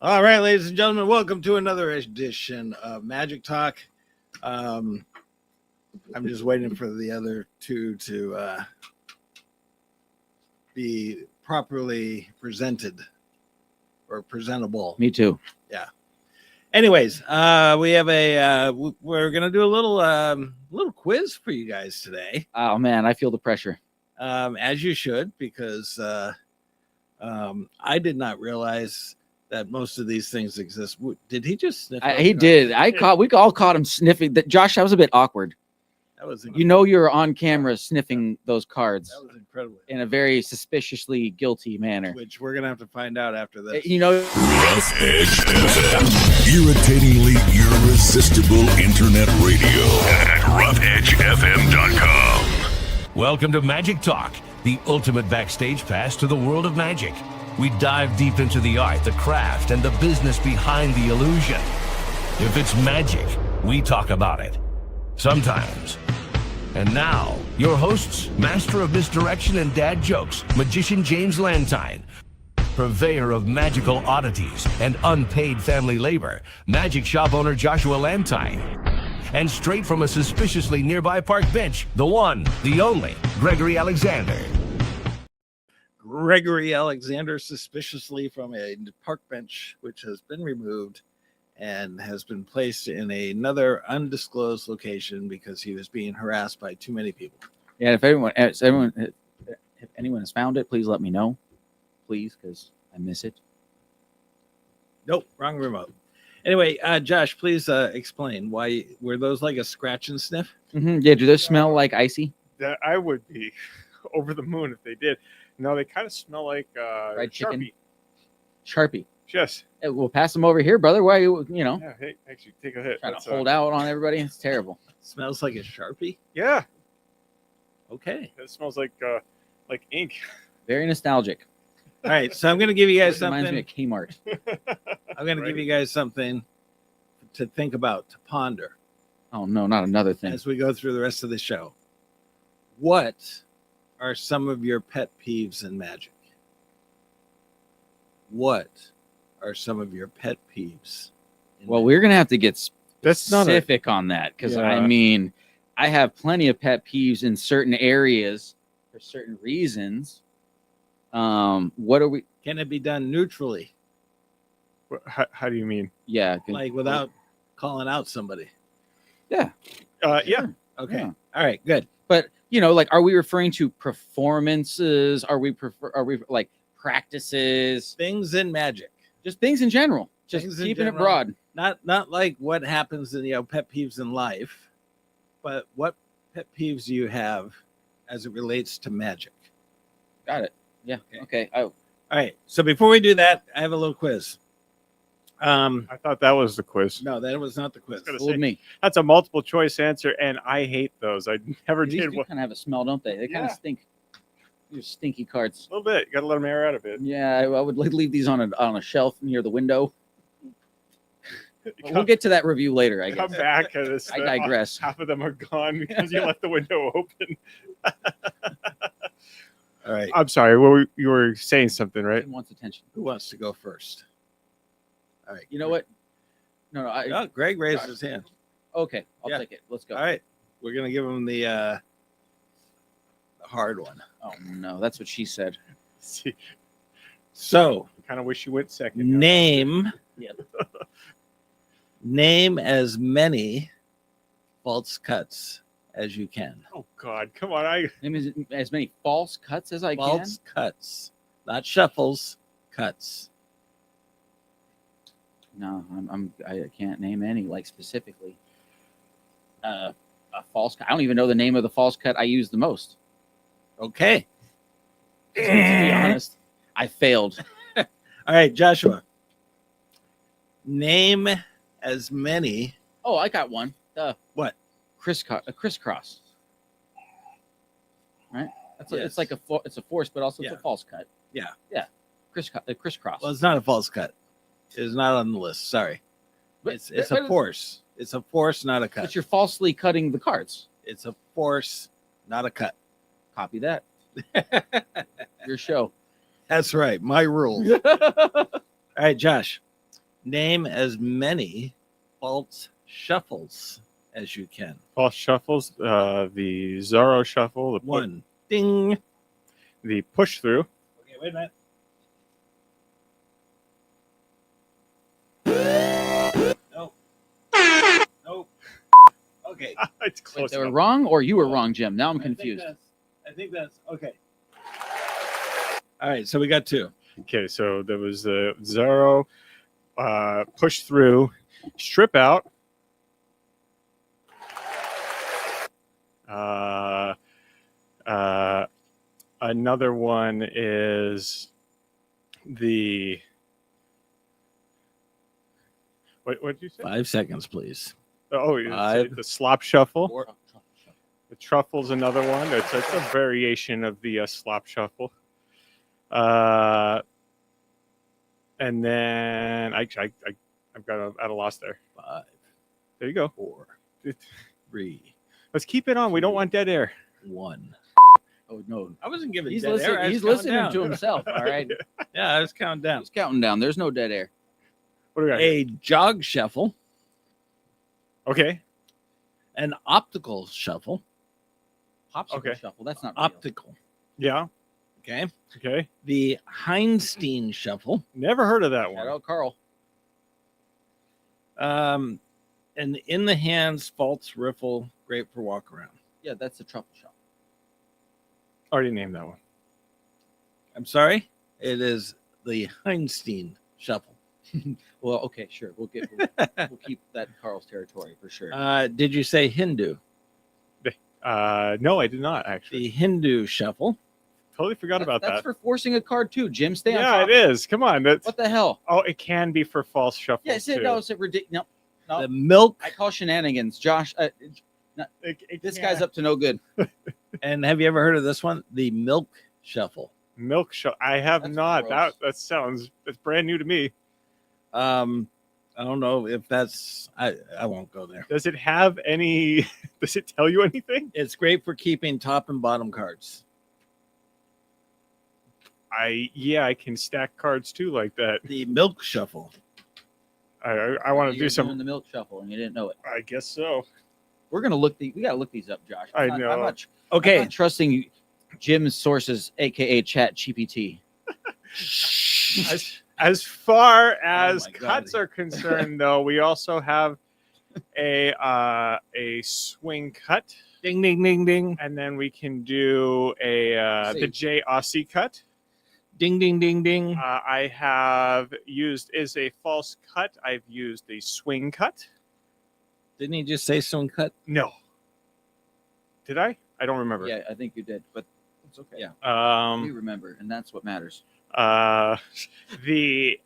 All right, ladies and gentlemen, welcome to another edition of Magic Talk. I'm just waiting for the other two to be properly presented or presentable. Me too. Yeah. Anyways, we have we're gonna do a little quiz for you guys today. Oh man, I feel the pressure. As you should, because I did not realize that most of these things exist. Did he just sniff? He did. We all caught him sniffing. Josh, that was a bit awkward. That was you were on camera sniffing those cards. That was incredible. In a very suspiciously guilty manner. Which we're gonna have to find out after this. Rough Edge FM. Irritatingly irresistible internet radio at roughedgefm.com. Welcome to Magic Talk, the ultimate backstage pass to the world of magic. We dive deep into the art, the craft, and the business behind the illusion. If it's magic, we talk about it. Sometimes. And now, your hosts, master of misdirection and dad jokes, magician James Lantine, purveyor of magical oddities and unpaid family labor, magic shop owner Joshua Lantine, and straight from a suspiciously nearby park bench, the one, the only, Gregory Alexander. Gregory Alexander, suspiciously from a park bench, which has been removed and has been placed in another undisclosed location because he was being harassed by too many people. Yeah, if anyone has found it, please let me know. Please, because I miss it. Nope, wrong remote. Anyway, Josh, please explain why were those like a scratch and sniff? Mm-hmm. Yeah, do those smell like icy? That I would be over the moon if they did. No, they kind of smell like fried chicken. Sharpie. Sharpie. Yes. Hey, we'll pass them over here, brother. Why you Yeah, hey, actually, take a hit. trying to hold out on everybody? It's terrible. Smells like a Sharpie? Yeah. Okay. It smells like ink. Very nostalgic. All right, so I'm going to give you guys something. Reminds me of Kmart. I'm going to give you guys something to think about, to ponder Oh no, not another thing. as we go through the rest of the show. What are some of your pet peeves in magic? What are some of your pet peeves? Well, we're gonna have to get That's not a, specific on that because Yeah. I mean, I have plenty of pet peeves in certain areas for certain reasons. What are we? Can it be done neutrally, how do you mean? Yeah, like without calling out somebody? Yeah. Okay. Yeah. All right. Good. But like, are we referring to performances? Are we like practices? Things in magic, Just things in general. Just Things in keeping it general. broad. not like what happens in pet peeves in life, but what pet peeves do you have as it relates to magic? Got it. Yeah. Okay. Oh, All right. So before we do that, I have a little quiz. I thought that was the quiz. No, that was not the quiz. Gonna fooled say- me. That's a multiple choice answer, and I hate those. I never These did do one. kind of have a smell, don't they? They kind of Yeah. stink. These stinky cards. A little bit. You got to let them air out a bit. Yeah, I would leave these on a shelf near the window. But we'll Come, get to that review later, I come guess. back. And I digress. Half of them are gone because you left the window open. All right. I'm sorry. You were saying something, right? Who wants attention? Who wants to go first? All right. You know what? No. Oh, Greg raised his hand. Okay, I'll Yeah. take it. Let's go. All right. We're gonna give him the hard one. Oh no, that's what she said. See, So kind of wish you went second. now. name Yep. name as many false cuts as you can. Oh God, come on! Name as many false cuts as I False cuts, not shuffles. Cuts. can. No, I can't name any like specifically. A false cut. I don't even know the name of the false cut I use the most. Okay. To be honest, I failed. All right, Joshua. Name as many. Oh, I got one. What? Crisscross. Right. It's like it's a force, but also it's Yeah. a false cut. Yeah. Yeah. Crisscross. Well, it's not a false cut. It's not on the list. Sorry. But- It's but- a force. It's a force, not a cut. But you're falsely cutting the cards. It's a force, not a cut. Copy that. Your show. That's right. My rules. All right, Josh. Name as many false shuffles as you can. False shuffles. The Zorro shuffle. The One. Ding. the push through. Okay, wait a minute. Nope. Nope. Okay. It's Wait, close they were enough. wrong, or you were wrong, Jim? Now I'm I think confused. I think that's okay. All right, so we got two. Okay, so there was the Zorro push through, strip out. Another one is the what did you say? 5 seconds, please. Oh, you said Five. the slop shuffle. Four. The truffle's another one. It's a variation of the slop shuffle. And then I've got at a loss there. 5, There you go. 4, 3, Let's keep it on. We don't want dead air. 1. Oh no, I wasn't giving he's dead air. I listening. was He's counting listening down. to himself. All right, Yeah, I was counting down. he's counting down. There's no dead air. What do we got? Here? A jog shuffle, Okay. an optical shuffle, Popsicle Okay. shuffle. That's not real. optical. Yeah. Okay. Okay. The Heinstein shuffle, Never heard of that Shout one. out Carl. an in the hands false riffle, great for walk around. Yeah, that's the truffle shuffle. Already named that one. I'm sorry, it is the Heinstein shuffle. Well, okay, sure. We'll keep that Carl's territory for sure. Did you say Hindu? No, I did not actually. The Hindu shuffle. Totally forgot about That's that. for forcing a card too. Jim, stay on Yeah, top. it is. Come on. That's What the hell? oh, it can be for false shuffles Yeah, it's too. no, it's ridiculous. No, The milk. I call shenanigans. Josh, this can- guy's up to no good. And have you ever heard of this one? The milk shuffle. milk shuffle. I have That's not. gross. That's brand new to me. I don't know if that's. I won't go there. Does it have any? Does it tell you anything? It's great for keeping top and bottom cards. I can stack cards too like that. The milk shuffle. I want to You're do some. doing the milk shuffle, and you didn't know it. I guess so. We're gonna look. We gotta look these up, Josh. I I'm know. not Okay. trusting Jim's sources, aka Chat GPT. As far as my God. cuts are concerned, though, we also have a swing cut, Ding ding ding ding. and then we can do the See. J Aussie cut. Ding ding ding ding. I have used is a false cut. I've used a swing cut. Didn't he just say swing cut? No, did I? I don't remember. Yeah, I think you did, but it's okay. Yeah, we Um. remember, and that's what matters. The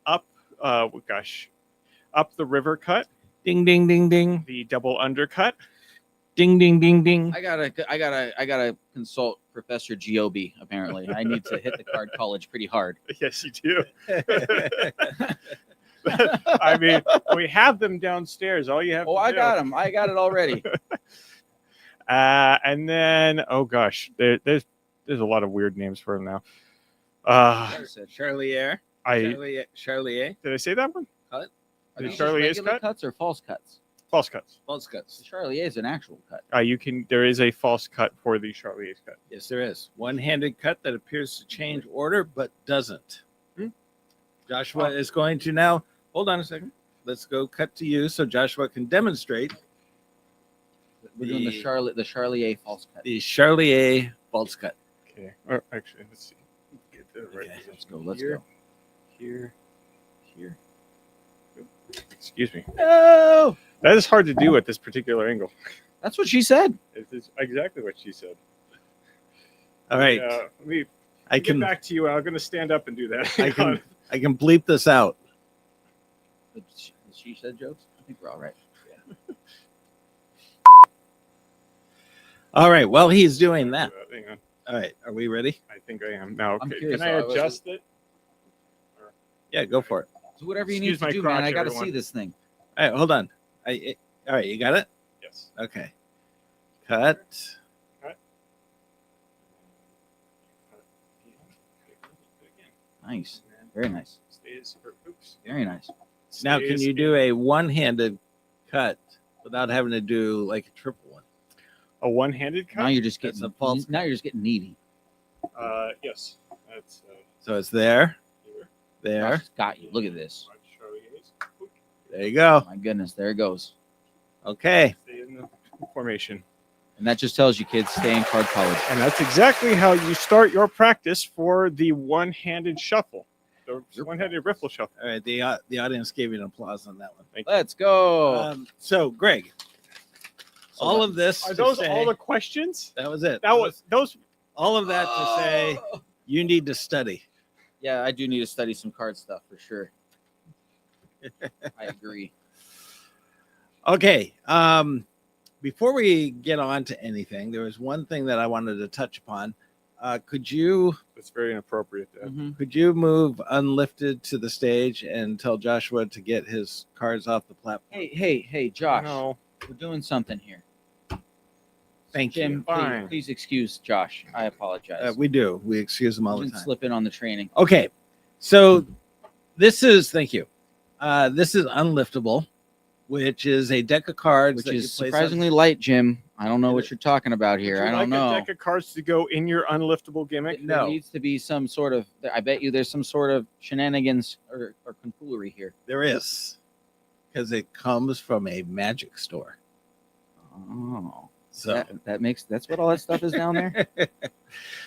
up. Up the river cut. Ding ding ding ding. The double undercut. Ding ding ding ding. I gotta consult Professor Giobi. Apparently, I need to hit the card college pretty hard. Yes, you do. I mean, we have them downstairs. All you have. Oh, to I do. got him. I got it already. And then, oh gosh, there's a lot of weird names for them now. Charlier. I Charlier. did I say that one? Are The these just Charlier's regular cut? cuts or false cuts? False cuts. False The cuts. Charlier is an actual cut. There is a false cut for the Charlier's cut. Yes, there is. One-handed cut that appears to change order but doesn't. Hmm. Joshua is going to now. Hold on a second. Let's go cut to you so Joshua can demonstrate We're doing the Charlier false cut. the Charlier false cut. Okay. Or actually, let's see. Get the right Okay, Let's go. Let's here, go. Here. Here. Excuse me. No, That is hard to do at this particular angle. that's what she said. It is exactly what she said. All right. Let me I get can back to you. I'm going to stand up and do that. I can bleep this out. She said jokes. I think we're all right. All right. While he's doing that. Hang on. All right. Are we ready? I think I am now. I'm Okay. curious, Can I though. adjust it? Yeah, go for it. So whatever you Excuse need my to do, man. crotch, I got to everyone. see this thing. All right. Hold on. All right. You got it? Yes. Okay. Cut. Nice. Very nice. Stays. Oops. Very nice. Now, can you do a one-handed cut without having to do like a triple one? a one-handed cut? Now you're just That's getting a false now you're just getting needy. Yes. That's So it's there, here. there. Josh has got you. Look at this. I'll show you guys. There you go. My goodness, there it goes. Okay. Stay in the formation. And that just tells you, kids, stay in card college. And that's exactly how you start your practice for the one-handed shuffle, the one-handed riffle shuffle. All right. The audience gave you an applause on that one. Thank you. Let's go. So, Greg, all of this Are to those say- all the questions? that was it. That was those. all of that to say you need to study. Yeah, I do need to study some card stuff for sure. I agree. Okay. Before we get on to anything, there was one thing that I wanted to touch upon. Could you That's very inappropriate. Dad. move Unlifted to the stage and tell Joshua to get his cards off the platform? Hey, Josh. No. We're doing something here. Thank Jim, you. Fine. please excuse Josh. I apologize. We do. We excuse him all the Didn't time. slip in on the training. Okay. So this is, thank you. This is Unliftable, which is a deck of cards Which that is you place surprisingly light, Jim. I don't know what you're talking about Would here. you I don't like know. a deck of cards to go in your unliftable gimmick? There No. needs to be some sort of. I bet you there's some sort of shenanigans or tomfoolery here. There is, because it comes from a magic store. Oh, So that's what all that stuff is down there.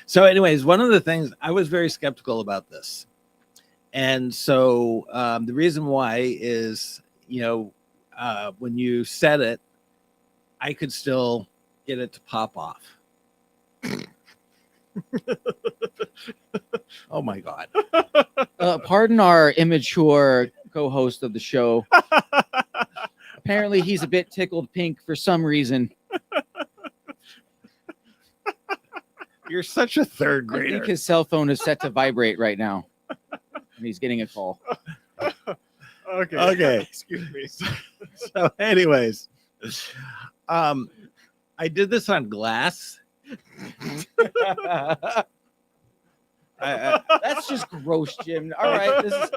So, anyways, one of the things I was very skeptical about this, and so the reason why is, when you set it, I could still get it to pop off. Oh my God! Pardon our immature co-host of the show. Apparently, he's a bit tickled pink for some reason. You're such a third I think grader. his cell phone is set to vibrate right now, and he's getting a call. Okay. Okay. Excuse me. So, anyways, I did this on glass. That's just gross, Jim. All right, this is.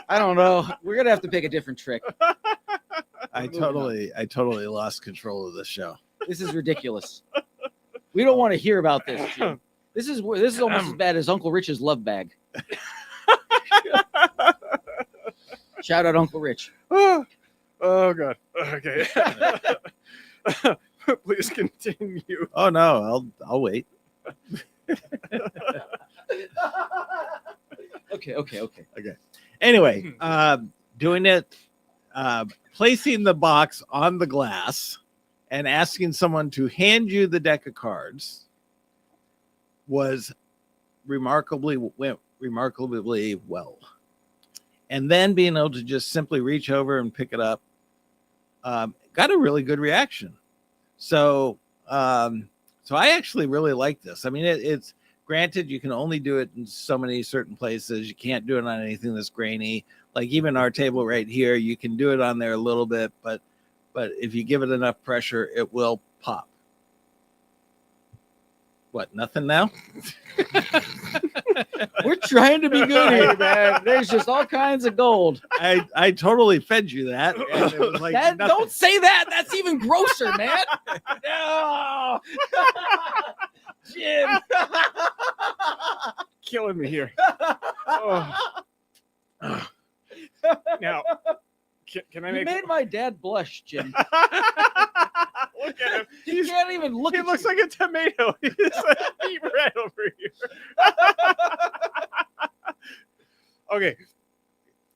I don't know. We're gonna have to pick a different trick. I totally lost control of the show. This is ridiculous. We don't want to hear about this, Jim. This is almost as bad as Uncle Rich's love bag. Shout out Uncle Rich. Oh God. Okay. Please continue. Oh no, I'll wait. Okay. Anyway, doing it, placing the box on the glass and asking someone to hand you the deck of cards went remarkably well. And then being able to just simply reach over and pick it up, got a really good reaction. So I actually really like this. I mean, it's granted you can only do it in so many certain places. You can't do it on anything that's grainy. Like even our table right here, you can do it on there a little bit, but if you give it enough pressure, it will pop. What? Nothing now? We're trying to be good here, man. There's just all kinds of gold. I totally fed you that. And it was like nothing. Don't say that. That's even grosser, man. No, Jim. Killing me here. Oh. Now, can I You make? made my dad blush, Jim. Look at him. He can't even look. He at looks you. like a tomato. He's like deep red over here. Okay.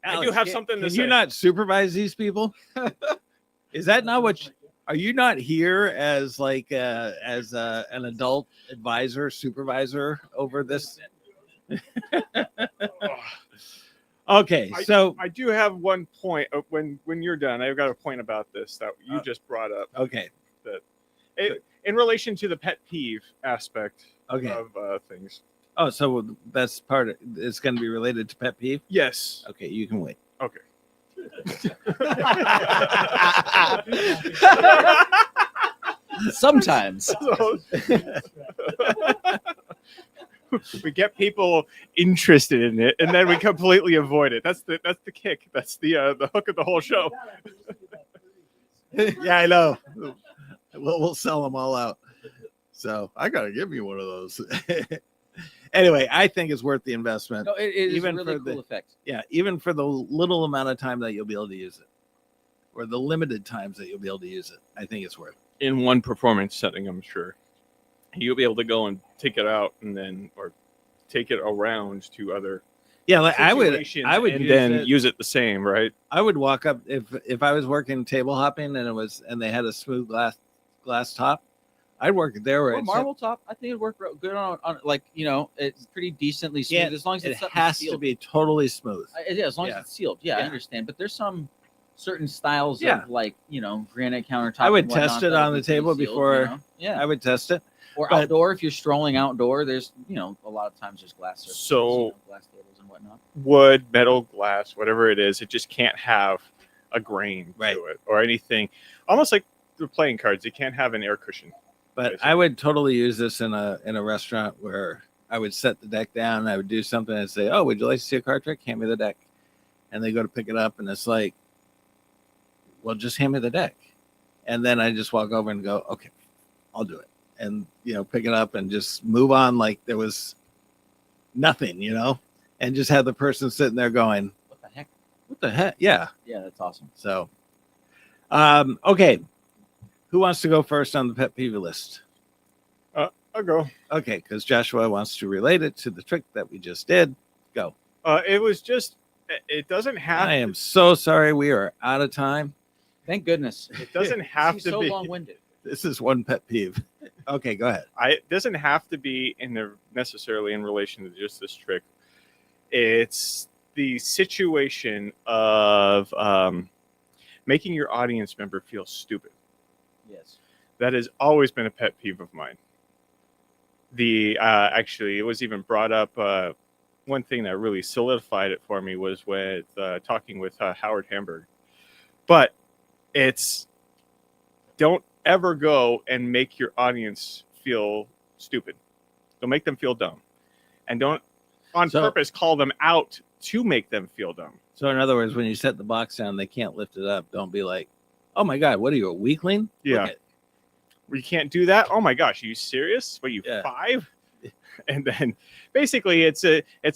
I do Alex, have can- something to Can say. you not supervise these people? Is that not what? Are you not here as like an adult advisor, supervisor over this? Okay, so I do have one point. When you're done, I've got a point about this that you just brought up. okay, In relation to the pet peeve aspect okay. of things. Oh, so that's part of it's going to be related to pet peeve. Yes. Okay, you can wait. Okay. Sometimes. So- we get people interested in it, and then we completely avoid it. That's the kick. That's the hook of the whole show. Yeah, I know. We'll sell them all out. So I gotta give you one of those. Anyway, I think it's worth the investment. No, it is Even a really for cool the- effect. Yeah, even for the little amount of time that you'll be able to use it, or the limited times that you'll be able to use it, I think it's worth it. In one performance setting, I'm sure you'll be able to go and take it out, and then or take it around to other. Yeah, like I would situations and use then it. use it the same, right? I would walk up if I was working table hopping and they had a smooth glass top. I'd work it there where Or it's marble top, I think it'd work good on like it's pretty decently smooth Yeah, as long as it it's something has sealed. to be totally smooth. Yeah, as long Yeah. as it's sealed. Yeah, I Yeah. understand. But there's some certain styles Yeah. of like granite countertop. I would and whatnot test it that'll on be the pretty table sealed, before Yeah, I would test it. or but- outdoor if you're strolling outdoor. There's a lot of times there's glass surfaces, So- glass tables and whatnot. Wood, metal, glass, whatever it is, it just can't have a grain Right. to it or anything. Almost like the playing cards, it can't have an air cushion. But Basically. I would totally use this in a restaurant where I would set the deck down and I would do something and say, "Oh, would you like to see a card trick? Hand me the deck." And they go to pick it up and it's like, "Well, just hand me the deck." And then I just walk over and go, "Okay, I'll do it." And pick it up and just move on like there was nothing, and just have the person sitting there going, What the heck? "What the heck?" Yeah. Yeah, that's awesome. So, okay. Who wants to go first on the pet peeve list? I'll go. Okay, because Joshua wants to relate it to the trick that we just did. Go. It was just. It doesn't have. I am so sorry. We are out of time. Thank goodness. It doesn't have He's to so be. long-winded. This is one pet peeve. Okay, go ahead. It doesn't have to be necessarily in relation to just this trick. It's the situation of making your audience member feel stupid. Yes. That has always been a pet peeve of mine. Actually, it was even brought up. One thing that really solidified it for me was with talking with Howard Hamburg. But it's don't ever go and make your audience feel stupid. Don't make them feel dumb, and don't on So- purpose call them out to make them feel dumb. So, in other words, when you set the box down, they can't lift it up. Don't be like, "Oh my God, what are you, a weakling?" Yeah. Look at- You can't do that. Oh my gosh, are you serious? What, you Yeah. 5? And then basically it's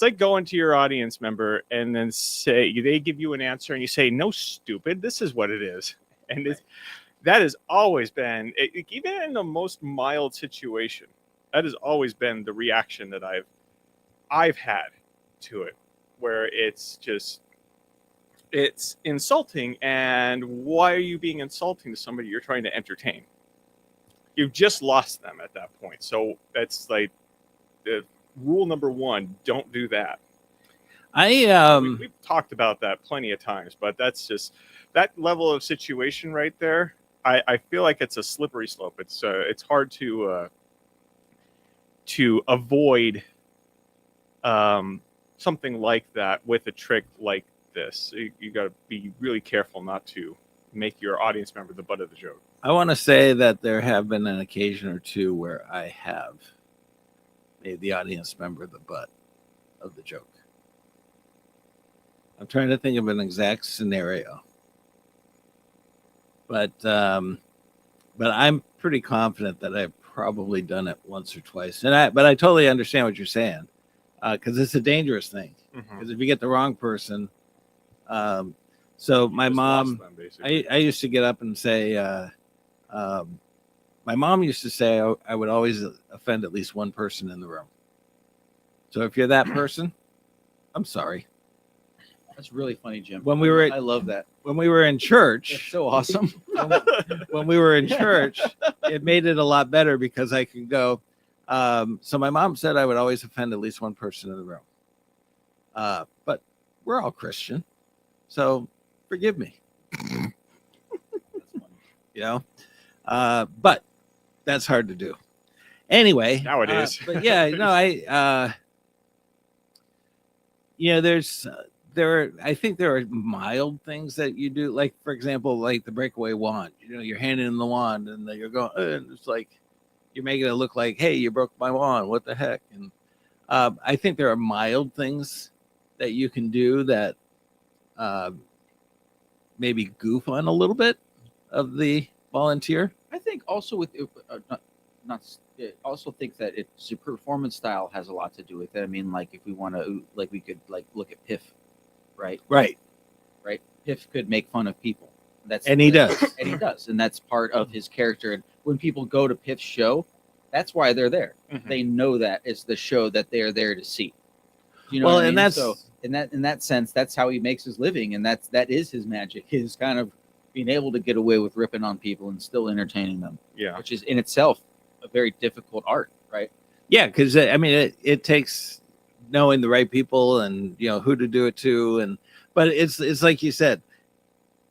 like going to your audience member and then they give you an answer and you say, "No, stupid, this is what it is." And that has always been even in the most mild situation, that has always been the reaction that I've had to it, where it's insulting. And why are you being insulting to somebody you're trying to entertain? You've just lost them at that point. So that's like the rule number 1: don't do that. We've talked about that plenty of times, but that's just that level of situation right there. I feel like it's a slippery slope. It's hard to avoid something like that with a trick like this. You got to be really careful not to make your audience member the butt of the joke. I want to say that there have been an occasion or two where I have made the audience member the butt of the joke. I'm trying to think of an exact scenario, but I'm pretty confident that I've probably done it once or twice. But I totally understand what you're saying, because it's a dangerous thing. Because if you get the wrong person, so my Just mom. lost them, basically. I used to get up and say, my mom used to say I would always offend at least one person in the room. So if you're that person, I'm sorry. That's really funny, Jim. When we were I love that. when we were in That's church, so awesome. when we were in church, it made it a lot better because I could go. So my mom said I would always offend at least one person in the room. But we're all Christian, so forgive me. But that's hard to do. Anyway, Now it is. But yeah, no, I think there are mild things that you do, like for example, like the breakaway wand. You're handing them the wand, and you're going, and it's like you're making it look like, "Hey, you broke my wand. What the heck?" And I think there are mild things that you can do that maybe goof on a little bit of the volunteer. I think also with also think that it's your performance style has a lot to do with it. I mean, like if we want to, like we could like look at Piff, right? Right. Piff could make fun of people. And he does. And he does, and that's part of his character. And when people go to Piff's show, that's why they're there. Mhm. They know that it's the show that they're there to see. You know Well, what I and mean? that's so in that sense, that's how he makes his living, and that is his magic. His kind of being able to get away with ripping on people and still entertaining them, Yeah. which is in itself a very difficult art, right? yeah, because I mean it takes knowing the right people and who to do it to, but it's like you said,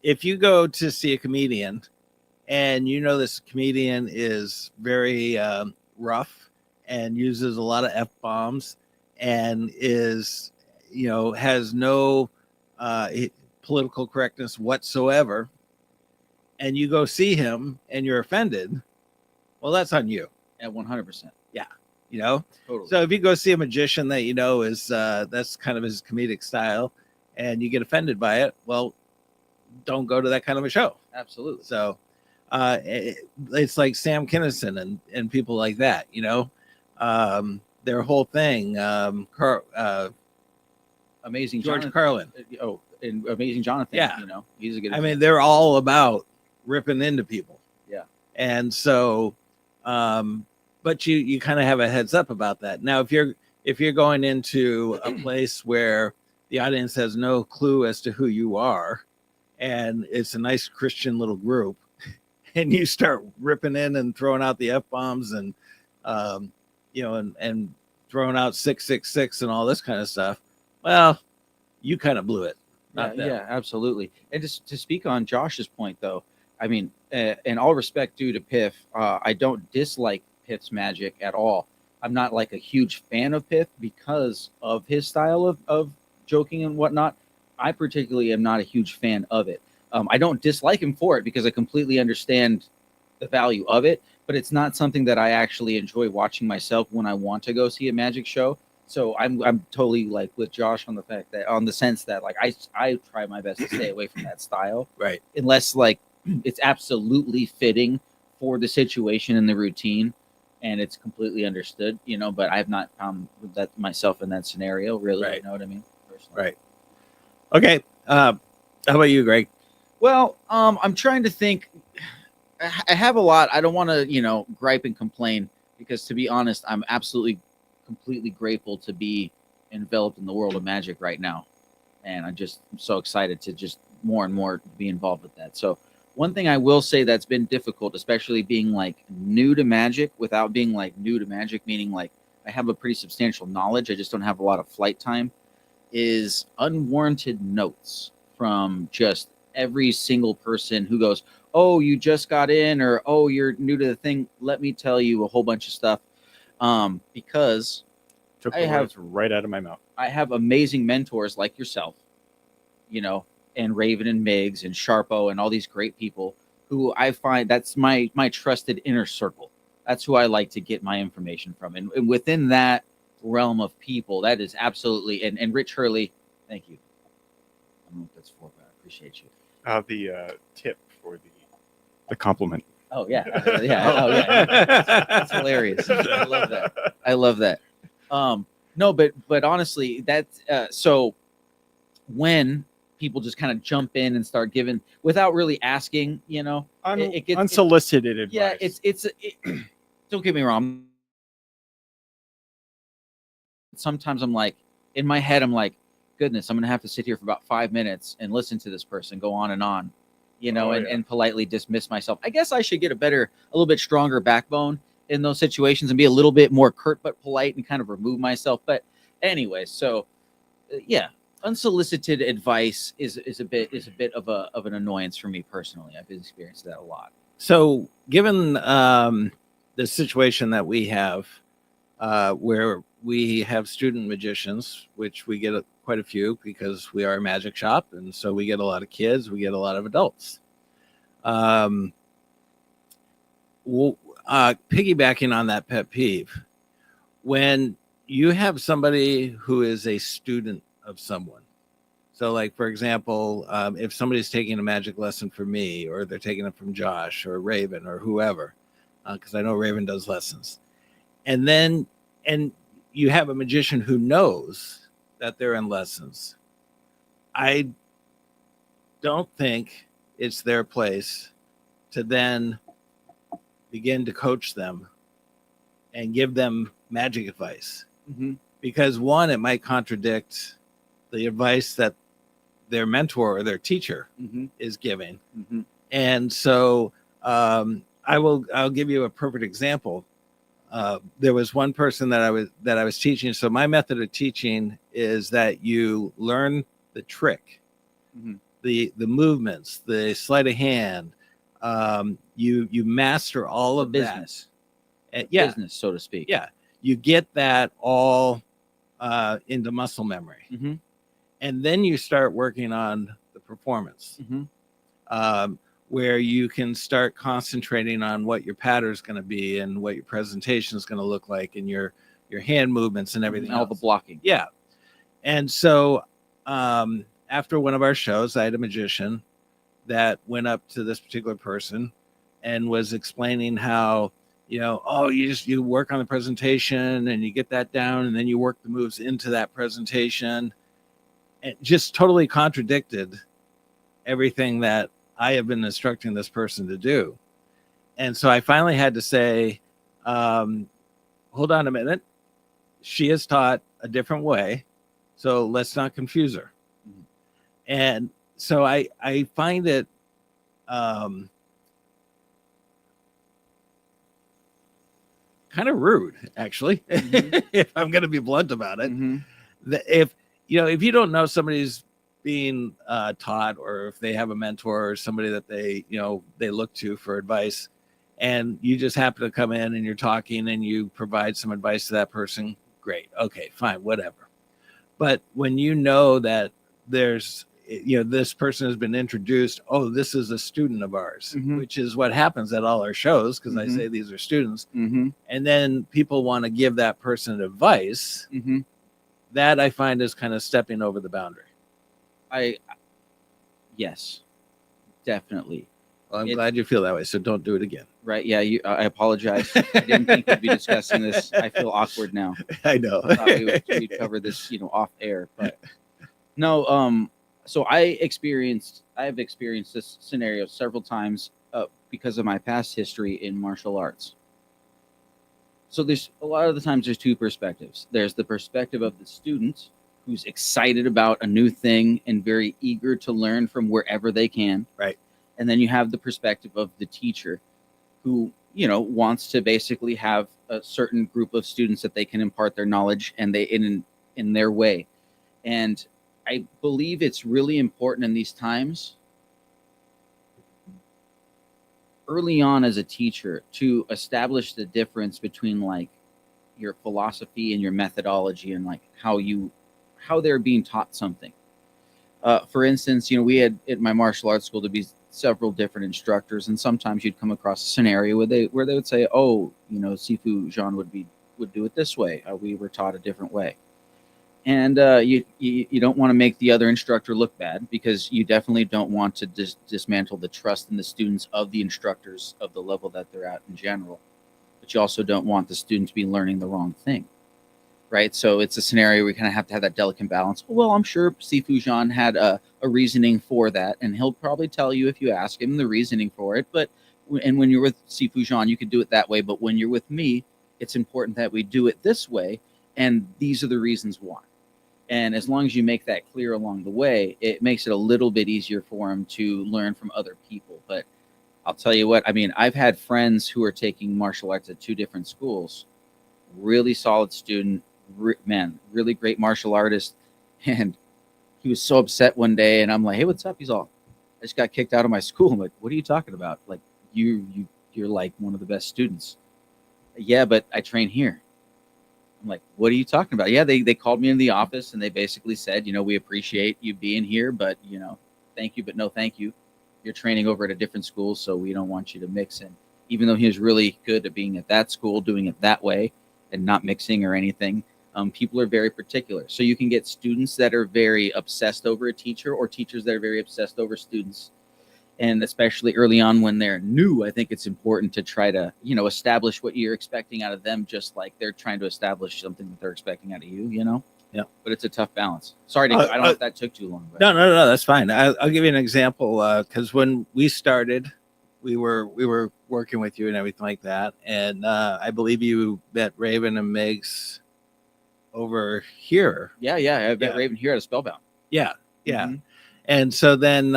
if you go to see a comedian and this comedian is very rough and uses a lot of f-bombs and is has no political correctness whatsoever, and you go see him and you're offended, well, that's on you. At 100%. Totally. So if you go see a magician that is that's kind of his comedic style and you get offended by it, well, don't go to that kind of a show. Absolutely. So it's like Sam Kinison and people like that, their whole thing, Amazing George Jonathan. Carlin. And Amazing Jonathan. Yeah. He's a good. I mean, they're all about ripping into people. Yeah. And so, but you kind of have a heads up about that. Now, if you're going into a place where the audience has no clue as to who you are, and it's a nice Christian little group, and you start ripping in and throwing out the f-bombs and and throwing out 666 and all this kind of stuff, well, you kind of blew it. Not them. Yeah, absolutely. And just to speak on Josh's point, though, I mean, in all respect due to Piff, I don't dislike Piff's magic at all. I'm not like a huge fan of Piff because of his style of joking and whatnot. I particularly am not a huge fan of it. I don't dislike him for it because I completely understand the value of it, but it's not something that I actually enjoy watching myself when I want to go see a magic show. So I'm totally like with Josh on the fact that on the sense that like I try my best to stay away from that style, Right. unless like it's absolutely fitting for the situation and the routine, and it's completely understood, But I've not found that myself in that scenario, really. Right. You know what I mean? Personally. Right. Okay. How about you, Greg? Well, I'm trying to think. I have a lot. I don't want to, gripe and complain because, to be honest, I'm absolutely, completely grateful to be enveloped in the world of magic right now, and I'm so excited to just more and more be involved with that. So, one thing I will say that's been difficult, especially being like new to magic, without being like new to magic, meaning like I have a pretty substantial knowledge, I just don't have a lot of flight time, is unwarranted notes from just every single person who goes, "Oh, you just got in," or "Oh, you're new to the thing. Let me tell you a whole bunch of stuff." Because Took I the have- words right out of my mouth. I have amazing mentors like yourself, and Raven and Miggs and Sharpo and all these great people who I find that's my trusted inner circle. That's who I like to get my information from. And within that realm of people, that is absolutely, and Rich Hurley, thank you. I don't know what that's for, but I appreciate you. The tip for the compliment. Oh yeah. Yeah. Oh yeah. That's hilarious. I love that. No, but honestly, that's so when people just kind of jump in and start giving without really asking, it gets Unsolicited advice. yeah, it's don't get me wrong. Sometimes I'm like, in my head, I'm like, goodness, I'm gonna have to sit here for about 5 minutes and listen to this person go on and on, Oh, yeah. and politely dismiss myself. I guess I should get a little bit stronger backbone in those situations and be a little bit more curt but polite and kind of remove myself. But anyway, so yeah, unsolicited advice is a bit of an annoyance for me personally. I've experienced that a lot. So, given the situation that we have, where we have student magicians, which we get quite a few because we are a magic shop, and so we get a lot of kids, we get a lot of adults. Piggybacking on that pet peeve, when you have somebody who is a student of someone. So, like, for example, if somebody's taking a magic lesson from me, or they're taking it from Josh or Raven or whoever, because I know Raven does lessons, and you have a magician who knows that they're in lessons, I don't think it's their place to then begin to coach them and give them magic advice. Mm-hmm. Because one, it might contradict the advice that their mentor or their teacher Mm-hmm. is giving. Mm-hmm. And so I'll give you a perfect example. There was one person that I was teaching. So my method of teaching is that you learn the trick, Mm-hmm. the movements, the sleight of hand. You master all of business, that. Yeah, business, so to speak. yeah. You get that all into muscle memory, Mm-hmm. and then you start working on the performance. Mm-hmm. Where you can start concentrating on what your pattern is going to be and what your presentation is going to look like, and your hand movements and everything All else. the blocking. Yeah. And so after one of our shows, I had a magician that went up to this particular person and was explaining how, you work on the presentation and you get that down, and then you work the moves into that presentation. And just totally contradicted everything that I have been instructing this person to do. And so I finally had to say, hold on a minute. She is taught a different way, so let's not confuse her. Mhm. And so I find it kind of rude, actually, Mhm. if I'm going to be blunt about it. Mm-hmm. If you don't know somebody's being taught, or if they have a mentor or somebody that they look to for advice, and you just happen to come in and you're talking and you provide some advice to that person, great, okay, fine, whatever. But when you know that there's this person has been introduced, oh, this is a student of ours, Mhm. which is what happens at all our shows, because I Mhm. say these are students, Mm-hmm. and then people want to give that person advice, Mm-hmm. that I find is kind of stepping over the boundary. Yes, definitely. Well, I'm It- glad you feel that way, so don't do it again. Right. Yeah. I apologize. I didn't think we'd be discussing this. I feel awkward now. I know. I thought we'd cover this, off air, but no. So I've experienced this scenario several times because of my past history in martial arts. So there's a lot of the times there's two perspectives. There's the perspective of the student who's excited about a new thing and very eager to learn from wherever they can. Right. And then you have the perspective of the teacher who, wants to basically have a certain group of students that they can impart their knowledge and they in their way. And I believe it's really important in these times early on as a teacher to establish the difference between like your philosophy and your methodology and like how they're being taught something. For instance, we had at my martial arts school to be several different instructors, and sometimes you'd come across a scenario where they would say, "Oh, Sifu Jean would do it this way. We were taught a different way." And you don't want to make the other instructor look bad, because you definitely don't want to dismantle the trust in the students of the instructors of the level that they're at in general. But you also don't want the student to be learning the wrong thing, right? So it's a scenario where you kind of have to have that delicate balance. Well, I'm sure Sifu Jean had a reasoning for that, and he'll probably tell you if you ask him the reasoning for it. But when you're with Sifu Jean, you could do it that way. But when you're with me, it's important that we do it this way, and these are the reasons why. And as long as you make that clear along the way, it makes it a little bit easier for them to learn from other people. But I'll tell you what, I've had friends who are taking martial arts at two different schools. Really solid student, really great martial artist. And he was so upset one day, and I'm like, "Hey, what's up?" He's all, "I just got kicked out of my school." I'm like, "What are you talking about? Like, you're like one of the best students." "Yeah, but I train here." I'm like, "What are you talking about?" "Yeah, they called me in the office and they basically said, we appreciate you being here, but, thank you, but no thank you. You're training over at a different school, so we don't want you to mix in." Even though he was really good at being at that school, doing it that way and not mixing or anything, People are very particular. So you can get students that are very obsessed over a teacher, or teachers that are very obsessed over students. And especially early on when they're new, I think it's important to try to, establish what you're expecting out of them, just like they're trying to establish something that they're expecting out of you. Yeah. But it's a tough balance. Sorry, I don't know if that took too long. But. No, that's fine. I'll give you an example, because when we started, we were working with you and everything like that, and I believe you met Raven and Megs over here. Yeah, I bet Yeah. Raven here at a Spellbound. Yeah. Mhm. And so then,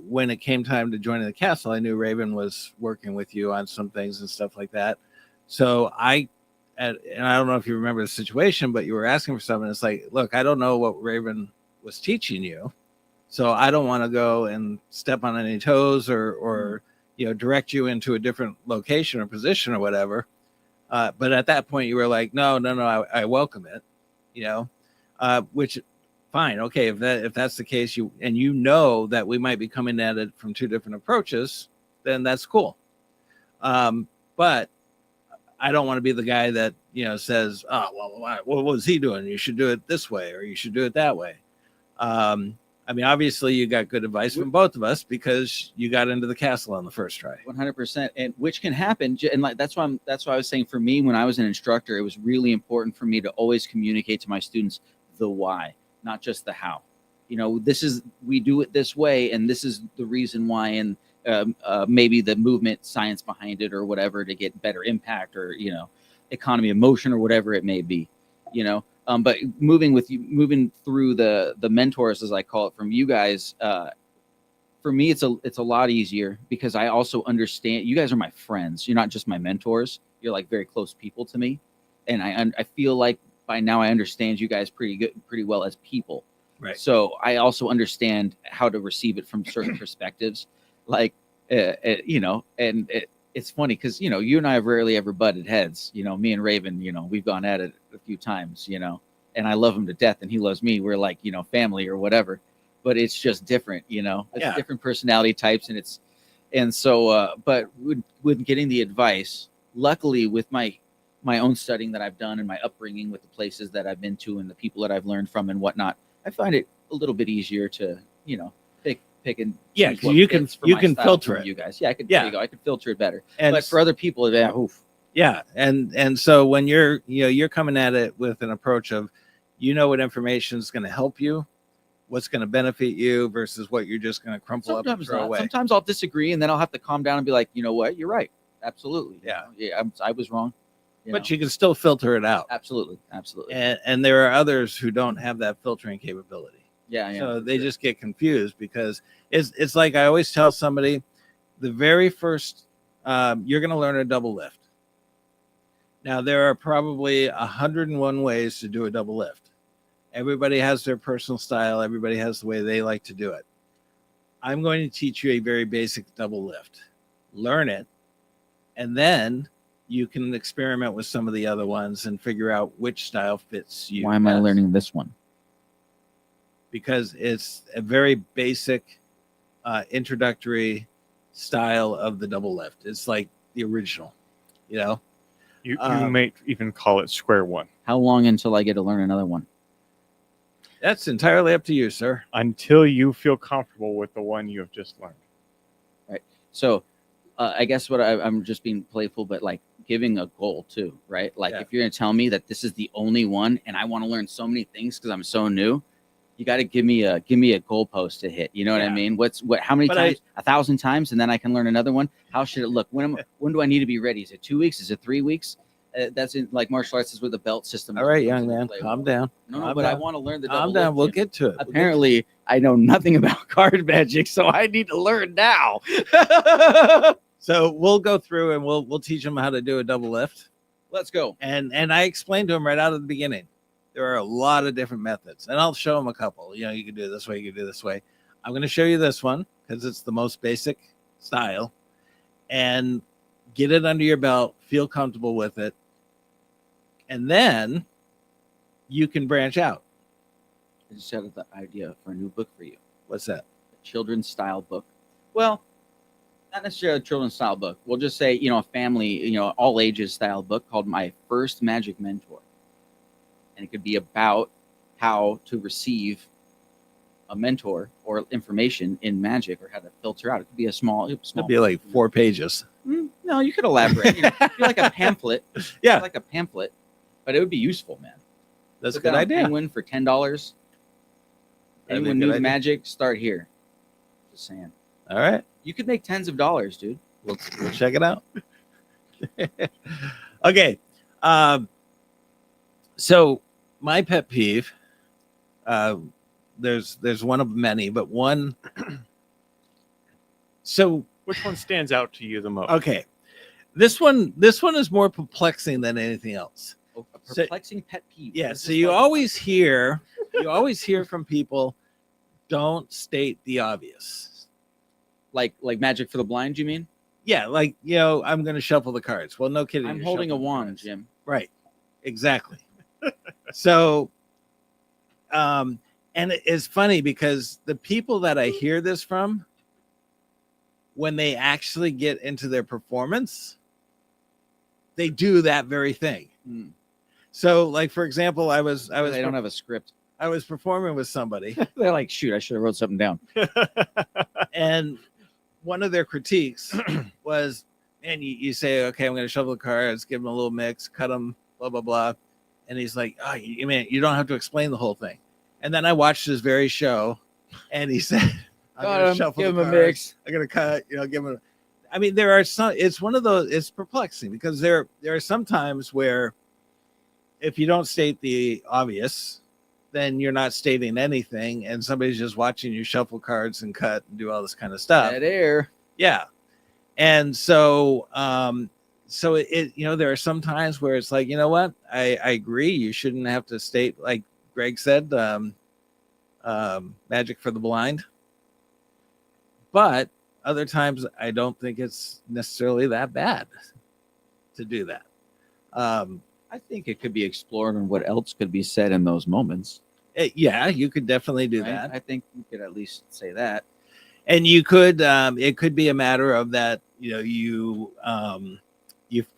when it came time to join the castle, I knew Raven was working with you on some things and stuff like that. So and I don't know if you remember the situation, but you were asking for something. It's like, look, I don't know what Raven was teaching you, so I don't want to go and step on any toes or direct you into a different location or position or whatever. But at that point, you were like, no, I welcome it, which fine, okay. If that's the case, you know that we might be coming at it from two different approaches, then that's cool. But I don't want to be the guy that says, oh well, what was he doing? You should do it this way, or you should do it that way. I mean, obviously, you got good advice from both of us because you got into the castle on the first try. 100%, and which can happen, and like that's why I was saying, for me, when I was an instructor, it was really important for me to always communicate to my students the why, not just the how. We do it this way, and this is the reason why, and maybe the movement science behind it or whatever to get better impact, or economy of motion or whatever it may be. But moving through the mentors, as I call it, from you guys, for me it's a lot easier because I also understand you guys are my friends. You're not just my mentors. You're like very close people to me, and I feel like by now I understand you guys pretty well as people. Right. So I also understand how to receive it from certain perspectives, like it's funny because you and I have rarely ever butted heads. Me and Raven, we've gone at it a few times, and I love him to death and he loves me. We're like family or whatever, but it's just different. It's different personality types, but with getting the advice, luckily with my own studying that I've done and my upbringing with the places that I've been to and the people that I've learned from and whatnot, I find it a little bit easier to pick and because you can filter it. You guys, there you go. I could filter it better. And but for other people, oof. Yeah, and so when you're coming at it with an approach of what information is going to help you, what's going to benefit you versus what you're just going to crumple up and throw away. Sometimes I'll disagree, and then I'll have to calm down and be like, you know what, you're right, absolutely. I was wrong. But you can still filter it out. Absolutely. And there are others who don't have that filtering capability. Yeah. So they just get confused because it's like I always tell somebody, the very first you're going to learn a double lift. Now there are probably 101 ways to do a double lift. Everybody has their personal style. Everybody has the way they like to do it. I'm going to teach you a very basic double lift. Learn it, and then you can experiment with some of the other ones and figure out which style fits you. Why am I learning this one? Because it's a very basic introductory style of the double lift. It's like the original, You might even call it square one. How long until I get to learn another one? That's entirely up to you, sir. Until you feel comfortable with the one you have just learned. Right. So I guess what I'm just being playful, but like giving a goal too, right? Like if you're going to tell me that this is the only one and I want to learn so many things because I'm so new, you got to give me a goalpost to hit. You know what I mean? How many times? 1,000 times, and then I can learn another one. How should it look? When do I need to be ready? Is it 2 weeks? Is it 3 weeks? That's in like martial arts is with a belt system. All right, young man, calm down. No, but I want to learn the double calm down. lift. We'll get to it. Apparently, I know nothing about card magic, so I need to learn now. So we'll go through and we'll teach them how to do a double lift. Let's go. And I explained to them right out of the beginning. There are a lot of different methods, and I'll show them a couple. You can do it this way, you can do it this way. I'm going to show you this one because it's the most basic style, and get it under your belt, feel comfortable with it, and then you can branch out. I just had the idea for a new book for you. What's that? A children's style book. Well, not necessarily a children's style book. We'll just say, a family, all ages style book called My First Magic Mentor. and it could be about how to receive a mentor or information in magic, or how to filter out. It could be a small. It'd be like 4 pages. No, you could elaborate. It'd be like a pamphlet. Yeah. Like a pamphlet, but it would be useful, man. That's a Put good that on idea. Penguin for $10. That'd be a Anyone good new to idea. magic? Start here. Just saying. All right. You could make tens of dollars, dude. We'll check it out. Okay. So my pet peeve, there's one of many, but one. So Which one stands out to you the most? okay, this one is more perplexing than anything else. A So- perplexing pet peeve. Yeah. What is So this you like? always hear from people, don't state the obvious. like magic for the blind. You mean? Yeah, like I'm going to shuffle the cards. Well, no kidding. I'm you're holding a shuffling the wand, cards. Jim. Right. Exactly. So, and it's funny because the people that I hear this from, when they actually get into their performance, they do that very thing. Hmm. So, like for example, I was They don't have a script. I was performing with somebody, They're like, shoot, I should have wrote something down. and one of their critiques was, and you say, okay, I'm going to shuffle the cards, give them a little mix, cut them, blah blah blah, and he's like, oh, you don't have to explain the whole thing. And then I watched this very show, and he said, I'm going to shuffle give the him a cards. mix. I'm going to cut, give him. I mean, there are some. It's one of those. It's perplexing because there are some times where, if you don't state the obvious, then you're not stating anything, and somebody's just watching you shuffle cards and cut and do all this kind of stuff. Dead air. Yeah. And so there are some times where it's like, you know what? I agree. You shouldn't have to state, like Greg said, magic for the blind. But other times I don't think it's necessarily that bad to do that. I think it could be explored on what else could be said in those moments. Yeah, you could definitely do right? that. I think you could at least say that. And you could it could be a matter of that you've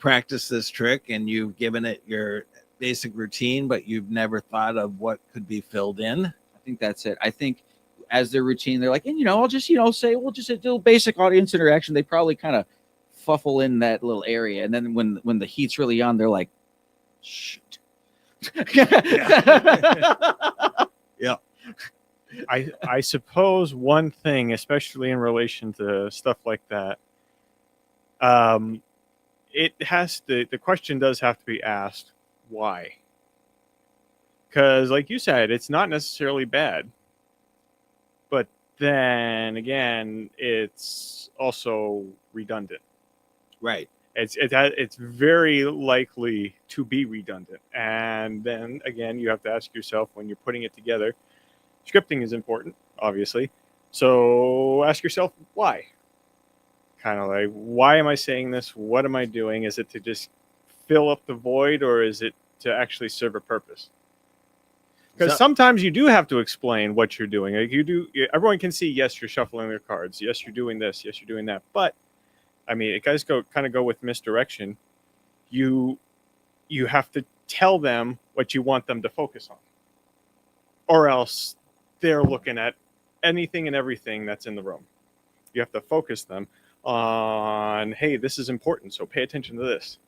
practiced this trick and you've given it your basic routine, but you've never thought of what could be filled in. I think that's it. I think as their routine, they're like, and I'll just say we'll just do basic audience interaction. They probably kind of fuffle in that little area, and then when the heat's really on, they're like, shoot. Yeah. I suppose one thing, especially in relation to stuff like that, the question does have to be asked, why? Because like you said, it's not necessarily bad, but then again, it's also redundant. Right. It's very likely to be redundant, and then again, you have to ask yourself when you're putting it together. Scripting is important, obviously. So ask yourself why. Kind of like, why am I saying this? What am I doing? Is it to just fill up the void, or is it to actually serve a purpose? Because sometimes you do have to explain what you're doing. Like everyone can see, yes, you're shuffling their cards. Yes, you're doing this. Yes, you're doing that. But I mean, it guys go with misdirection. You have to tell them what you want them to focus on, or else they're looking at anything and everything that's in the room. You have to focus them on, hey, this is important, so pay attention to this.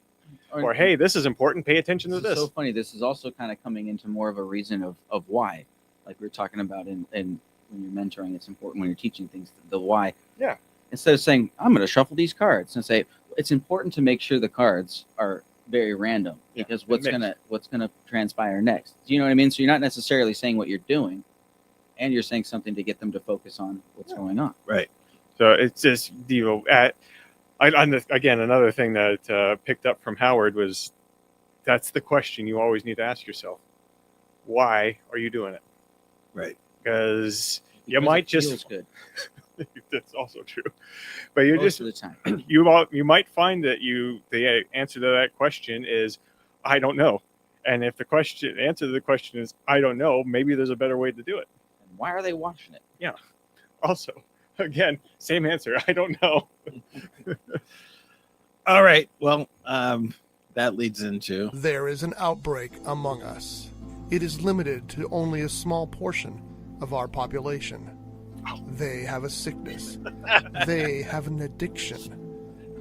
Or hey, this is important, pay attention to This this. is so funny. This is also kind of coming into more of a reason of why, like we were talking about in when you're mentoring. It's important when you're teaching things, the why. Yeah. Instead of saying, I'm going to shuffle these cards, and say, it's important to make sure the cards are very random, because and what's gonna transpire next. Do you know what I mean? So you're not necessarily saying what you're doing, and you're saying something to get them to focus on what's going on. Right. So it's just again, another thing that picked up from Howard was, that's the question you always need to ask yourself: why are you doing it? Right. Because you Because might it just feels good that's also true, but you most of the time. you might find that the answer to that question is, I don't know. And if the answer to the question is, I don't know, maybe there's a better way to do it. And why are they watching it? Yeah. Also, again, same answer. I don't know. All right. Well, that leads into There is an outbreak among us. it is limited to only a small portion of our population. They have a sickness. They have an addiction.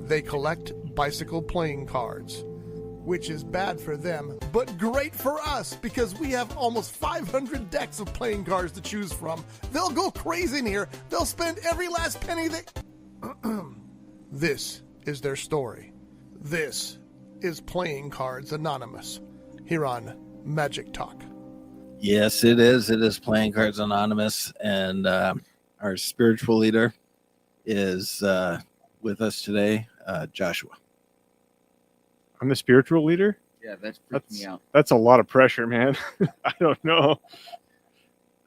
They collect bicycle playing cards, which is bad for them, but great for us because we have almost 500 decks of playing cards to choose from. They'll go crazy in here. They'll spend every last penny they... This is their story. This is Playing Cards Anonymous here on Magic Talk. Yes, it is. It is Playing Cards Anonymous, and our spiritual leader is with us today, Joshua. I'm the spiritual leader. Yeah, that's freaked me out. That's a lot of pressure, man. I don't know.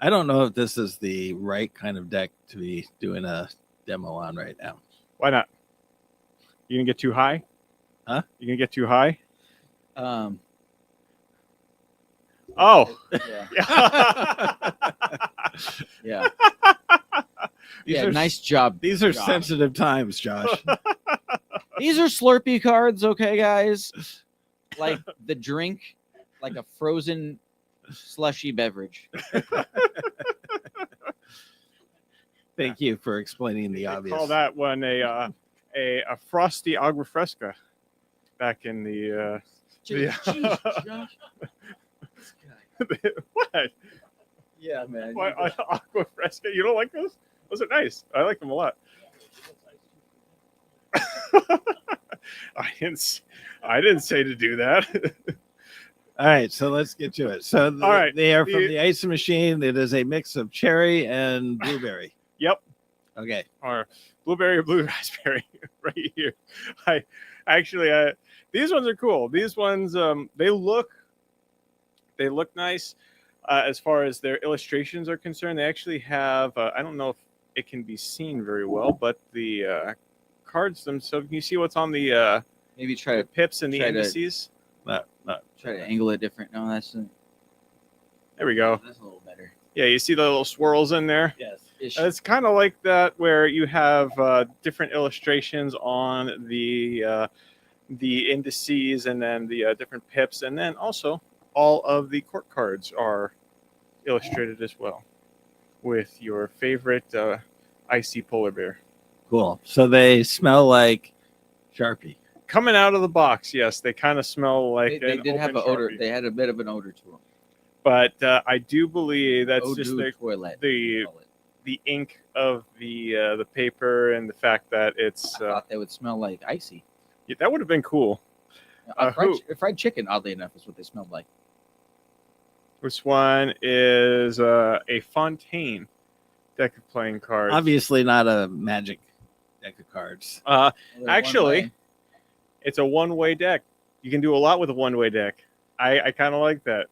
I don't know if this is the right kind of deck to be doing a demo on right now. Why not? You gonna get too high? Huh? You gonna get too high? Oh. Yeah. Yeah. Yeah, nice job. These are Josh. sensitive times, Josh. These are Slurpee cards, okay, guys? Like the drink, like a frozen slushy beverage. Thank you for explaining the They obvious. call that one a frosty agua fresca back in the Jeez, Josh. This guy. what? Yeah, man. Why, agua fresca? You don't like those? Those are nice. I like them a lot. I didn't say to do that. All right, so let's get to it. So All right, they are from the ice machine. It is a mix of cherry and blueberry. Yep. Okay. Or blueberry or blue raspberry right here. I actually these ones are cool. These ones they look nice as far as their illustrations are concerned. They actually have I don't know if it can be seen very well, but the cards themselves, can you see what's on the Maybe try the to pips and the try to- indices? try to angle it different. No, that's There we go. that's a little better. Yeah, you see the little swirls in there? Yes. It's kind of like that where you have different illustrations on the indices and then the different pips, and then also all of the court cards are illustrated as well with your favorite icy polar bear. Cool. So they smell like Sharpie. Coming out of the box, yes, they kind of smell like They an did have an open odor. Sharpie. They had a bit of an odor to them. But I do believe that's just Odor toilet. the call it. the ink of the paper and the fact that it's I thought they would smell like icy. yeah, that would have been cool. Fried chicken, oddly enough, is what they smelled like. This one is a Fontaine deck of playing cards. Obviously not a magic deck of cards. They're one Actually, way. it's a one-way deck. You can do a lot with a one-way deck. I kind of like that.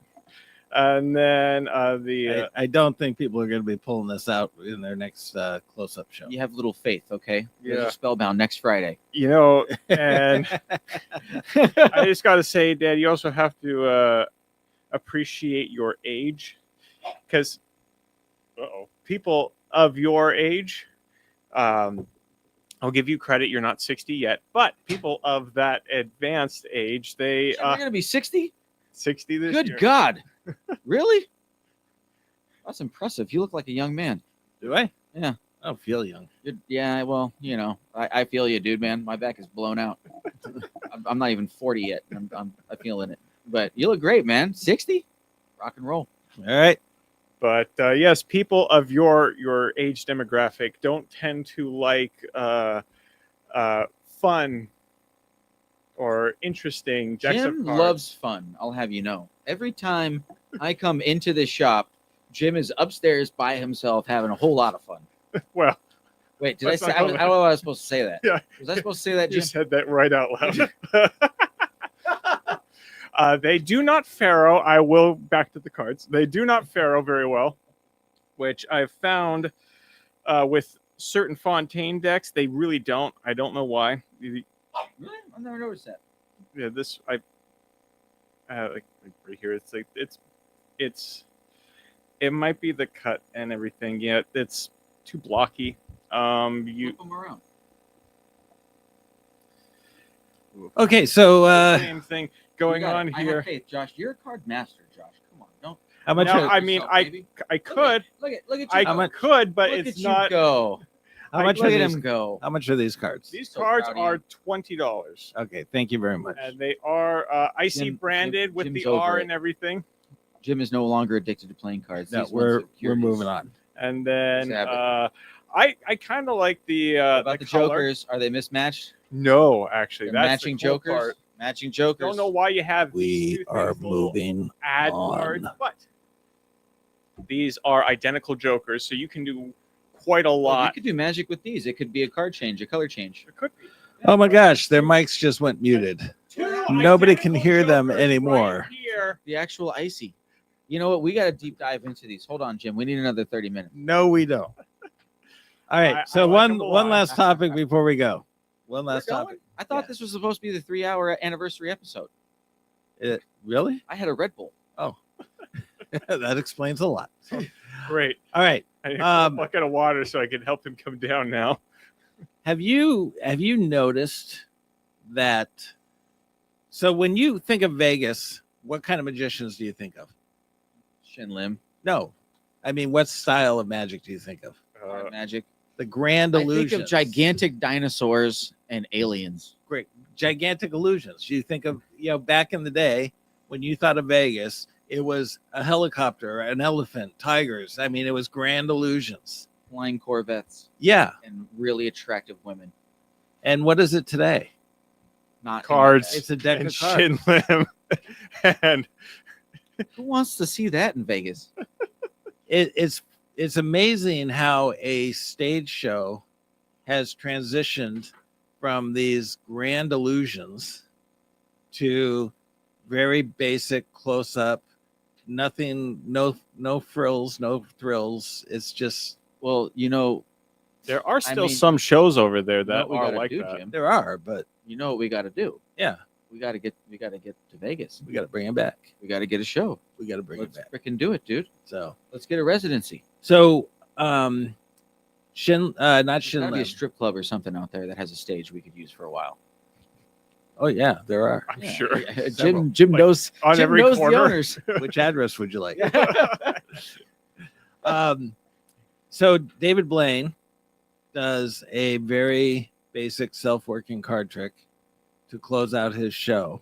And then I don't think people are going to be pulling this out in their next close-up show. You have little faith, okay? Yeah. There's a Spellbound next Friday. you know, and I just got to say, Dad, you also have to appreciate your age, because people of your age, I'll give you credit, you're not 60 yet, but people of that advanced age, they You're going to be 60? 60 this Good year. God. Really? That's impressive. You look like a young man. Do I? Yeah. I don't feel young. Yeah, well, you know, I feel you, dude, man. My back is blown out. I'm not even 40 yet. I'm feeling it. But you look great, man. 60? Rock and roll. All right. But yes, people of your age demographic don't tend to like fun or interesting decks Jim of cards. loves fun, I'll have you know. Every time I come into this shop, Jim is upstairs by himself having a whole lot of fun. Well, Wait, did I Let's say? not I go don't there. know if I was supposed to say that. Yeah. Was I supposed to say that, you Jim? said that right out loud. They do not Pharaoh. I will back to the cards. They do not Pharaoh very well, which I've found with certain Fontaine decks. They really don't. I don't know why. Really? I've never noticed that. Yeah, this like right here. It's like it might be the cut and everything. Yeah, it's too blocky. You Flip them around. Okay, so same thing going You got on it. I here. have faith, Josh. You're a card master, Josh. Come on, don't How much? No, are, I mean, I could, Look at you. I go. could, but Look it's at not. you go. how much Look are at these? him go. How much are these cards? These So cards proud of you. are $20, Okay, thank you very much. and they are icy branded with Jim's the over R it. and everything. Jim is no longer addicted to playing cards. No, These ones we're are curious. moving on. And then Let's I kind of like the What about the color. Jokers? Are they mismatched? No, actually, They're that's matching the cool Jokers. part. Matching Jokers. Don't know why you have We these two are things, little moving ad on. cards, but these are identical Jokers, so you can do quite a Well, you lot. could do magic with these. It could be a card change, a color change. It could be. Oh my gosh, their mics just went muted. Two Nobody can identical hear them Jokers anymore. right here. The actual icy. You know what? We got to deep dive into these. Hold on, Jim. We need another 30 minutes. No, we don't. All right, I so like them a one lot. last topic before we go. One last We're going? topic. I thought Yeah. this was supposed to be the 3-hour anniversary episode. Really? I had a Red Bull. That explains a lot. Great. All right. I need Um, a bucket of water so I can help him come down now. Have you noticed that? So when you think of Vegas, what kind of magicians do you think of? Shin Lim. No, I mean, what style of magic do you think of? Card magic. The grand I illusions. think of gigantic dinosaurs and aliens. Great, gigantic illusions. You think of back in the day when you thought of Vegas, it was a helicopter, an elephant, tigers. I mean, it was grand illusions. Flying Corvettes Yeah, and really attractive women. and what is it today? Not in Cards. Vegas. It's a deck And of cards. Shin Lim. And Who wants to see that in Vegas? It's amazing how a stage show has transitioned from these grand illusions to very basic close up, nothing, no frills, no thrills. It's just Well, there are still mean, some shows over there you know that what we are gotta like do, that. Jim. there are, but You know what we got to do? yeah, We got to get to Vegas. we got to bring it back. We got to get a show. We got to bring Let's it back. freaking do it, dude. So Let's get a residency. not There's Shin gotta be Lim. a strip club or something out there that has a stage we could use for a while. Oh yeah, there are. I'm Yeah. sure. Several. Jim Like, knows on Jim every knows corner. the owners. Which address would you like? So David Blaine does a very basic self-working card trick to close out his show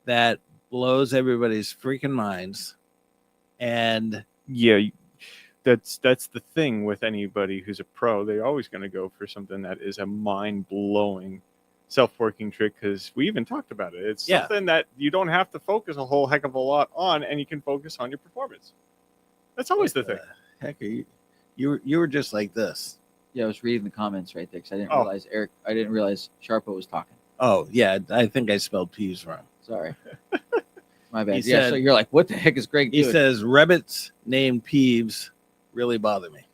that blows everybody's freaking minds. And Yeah, that's the thing with anybody who's a pro. They're always going to go for something that is a mind-blowing self-working trick, because we even talked about it. It's Yeah. something that you don't have to focus a whole heck of a lot on, and you can focus on your performance. That's always the thing. Heck, are you were just like this. Yeah, I was reading the comments right there because Oh. I didn't realize Sharpo was talking. Oh yeah, I think I spelled peeves wrong. Sorry. My bad. He Yeah, said- so you're like, what the heck is Greg He doing? says rabbits named Peeves really bother me.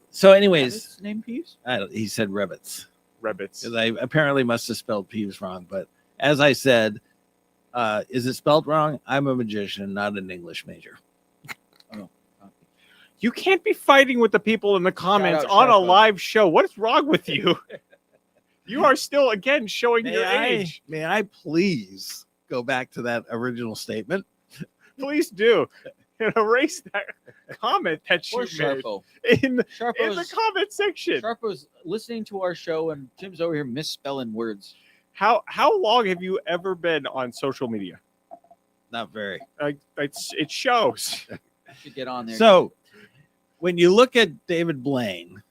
So anyways, His name Peeves? he said rabbits. Rabbits. Because I apparently must have spelled peeves wrong. But as I said, is it spelled wrong? I'm a magician, not an English major. You can't be fighting with the people in the comments out on a Sharpo. live show. What is wrong with you? You are still, again, showing your age. May I please go back to that original statement? Please do. And erase that comment that you Poor made Sharpo. in the Sharpo's, comment section. Sharpo's listening to our show and Jim's over here misspelling words. How long have you ever been on social media? Not very. It shows. I should get on there. So when you look at David Blaine,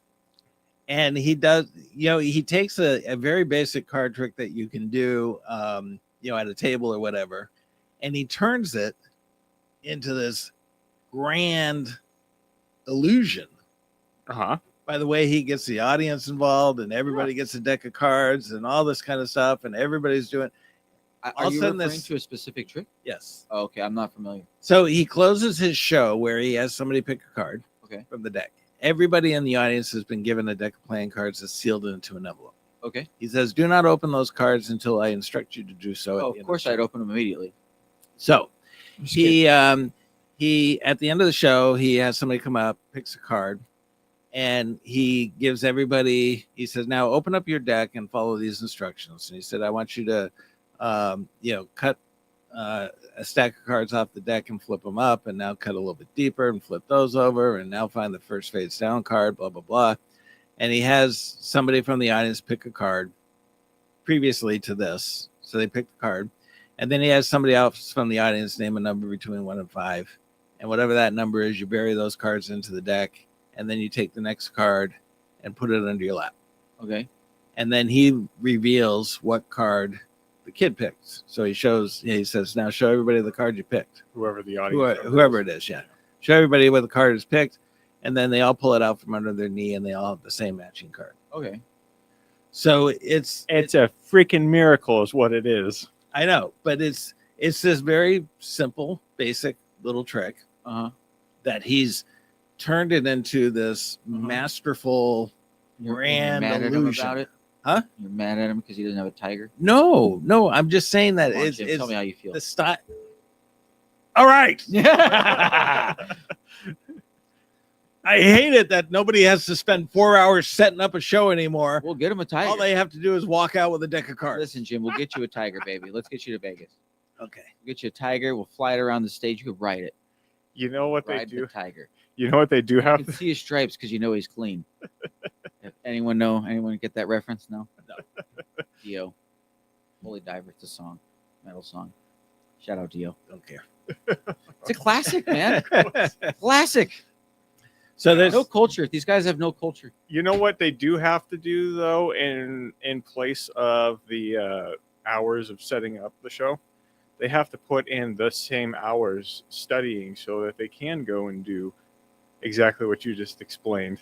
and he does, he takes a very basic card trick that you can do, at a table or whatever, and he turns it into this grand illusion. Uh-huh. By the way, he gets the audience involved, and everybody gets a deck of cards and all this kind of stuff, and everybody's doing. Are I'll you send referring this- to a specific trick? Yes. Oh, okay, I'm not familiar. So he closes his show where he has somebody pick a card Okay. from the deck. Everybody in the audience has been given a deck of playing cards that's sealed into an envelope. Okay. He says, "Do not open those cards until I instruct you to do so." at Oh, the end of course the show." I'd open them immediately. So Just kidding. he at the end of the show, he has somebody come up, picks a card, and he gives everybody. He says, "Now open up your deck and follow these instructions." And he said, "I want you to, cut a stack of cards off the deck and flip them up, and now cut a little bit deeper and flip those over, and now find the first face down card, blah, blah, blah. And he has somebody from the audience pick a card previously to this. So they pick the card. And then he has somebody else from the audience name a number between 1 and 5. And whatever that number is, you bury those cards into the deck. And then you take the next card and put it under your lap. Okay. And then he reveals what card the kid picked. So he says, now show everybody the card you picked. Whoever the audience, Whoever it is, yeah. Show everybody what the card is picked. And then they all pull it out from under their knee and they all have the same matching card. Okay. So it's a freaking miracle, is what it is. I know, but it's this very simple, basic little trick that he's turned it into this masterful grand mad at him illusion. about it? Huh? You're mad at him because he doesn't have a tiger? No, I'm just saying that Come on, it's Jim, tell me how you feel. the style. All right. I hate it that nobody has to spend 4 hours setting up a show anymore. We'll get him a tiger. All they have to do is walk out with a deck of cards. Listen, Jim, we'll get you a tiger, baby. Let's get you to Vegas. Okay. We'll get you a tiger. We'll fly it around the stage. You can ride it. You know what they Ride do? the tiger. You know what they do You have? can see his stripes because you know he's clean. Anyone get that reference? No. Dio. Holy Diver. It's a song. Metal song. Shout out Dio. Don't care. It's a classic, man. Classic. So there's No culture. These guys have no culture. You know what they do have to do though, in place of the hours of setting up the show, they have to put in the same hours studying so that they can go and do exactly what you just explained,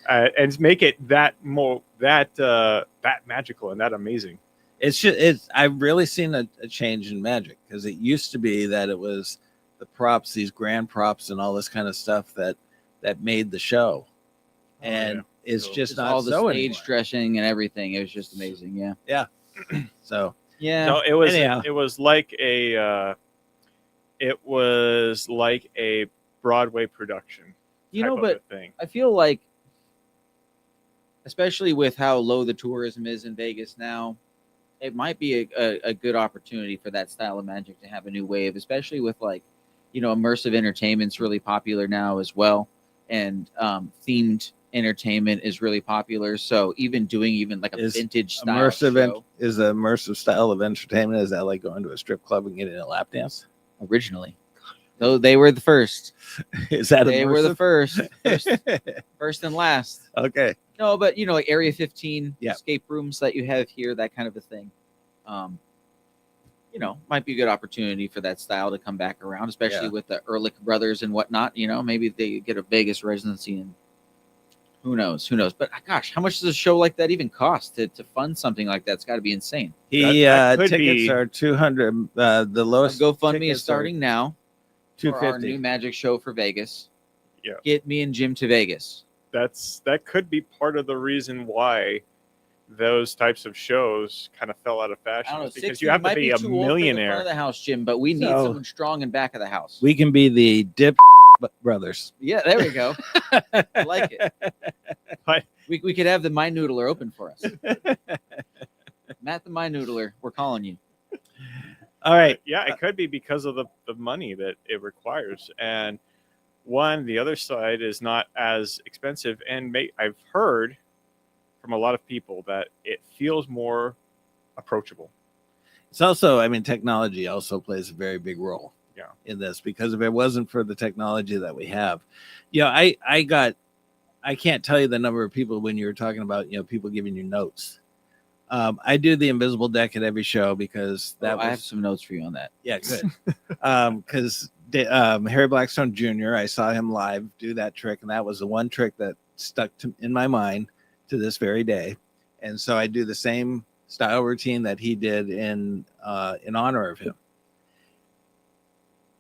and make it that magical and that amazing. I've really seen a change in Magic, because it used to be that it was the props, these grand props and all this kind of stuff that made the show, and it's just not all the so stage anymore. dressing and everything. It was just amazing. Yeah. So Yeah. No, it was Anyhow. it was like a Broadway production. You know, type but of a thing. I feel like, especially with how low the tourism is in Vegas now, it might be a good opportunity for that style of Magic to have a new wave, especially with immersive entertainment's really popular now as well. And themed entertainment is really popular. So doing like a Is vintage style is an immersive style of entertainment. Is that like going to a strip club and getting a lap dance? originally. Though they were the first. Is that They were the immersive? first and last. Okay. No, but like Area 15 Yeah. escape rooms that you have here, that kind of a thing. Might be a good opportunity for that style to come back around, especially Yeah. with the Ehrlich brothers and whatnot. Maybe they get a Vegas residency, and who knows? But gosh, how much does a show like that even cost to fund something like that? It's got to be insane. That could Tickets be- are 200. The lowest GoFundMe tickets is starting now for our 250. new magic show for Vegas. Yeah. Get me and Jim to Vegas. That could be part of the reason why those types of shows kind of fell out of I fashion, don't know. is because 60 you have to might be a too old for the front millionaire. of the house, Jim, but we need So- someone strong in back of the house. We can be the Dip brothers. Yeah, there we go. I like it. But- We could have the Mind Noodler open for us. Matt the Mind Noodler, we're calling you. All right. Yeah, it could be because of the money that it requires. And the other side is not as expensive. And I've heard from a lot of people that it feels more approachable. It's also, technology also plays a very big role Yeah. in this, because if it wasn't for the technology that we have, I can't tell you the number of people when you were talking about, people giving you notes. I do the invisible deck at every show because I have some notes for you on that. yeah, good. Because Harry Blackstone Jr., I saw him live do that trick, and that was the one trick that stuck in my mind to this very day. And so I do the same style routine that he did in honor of him.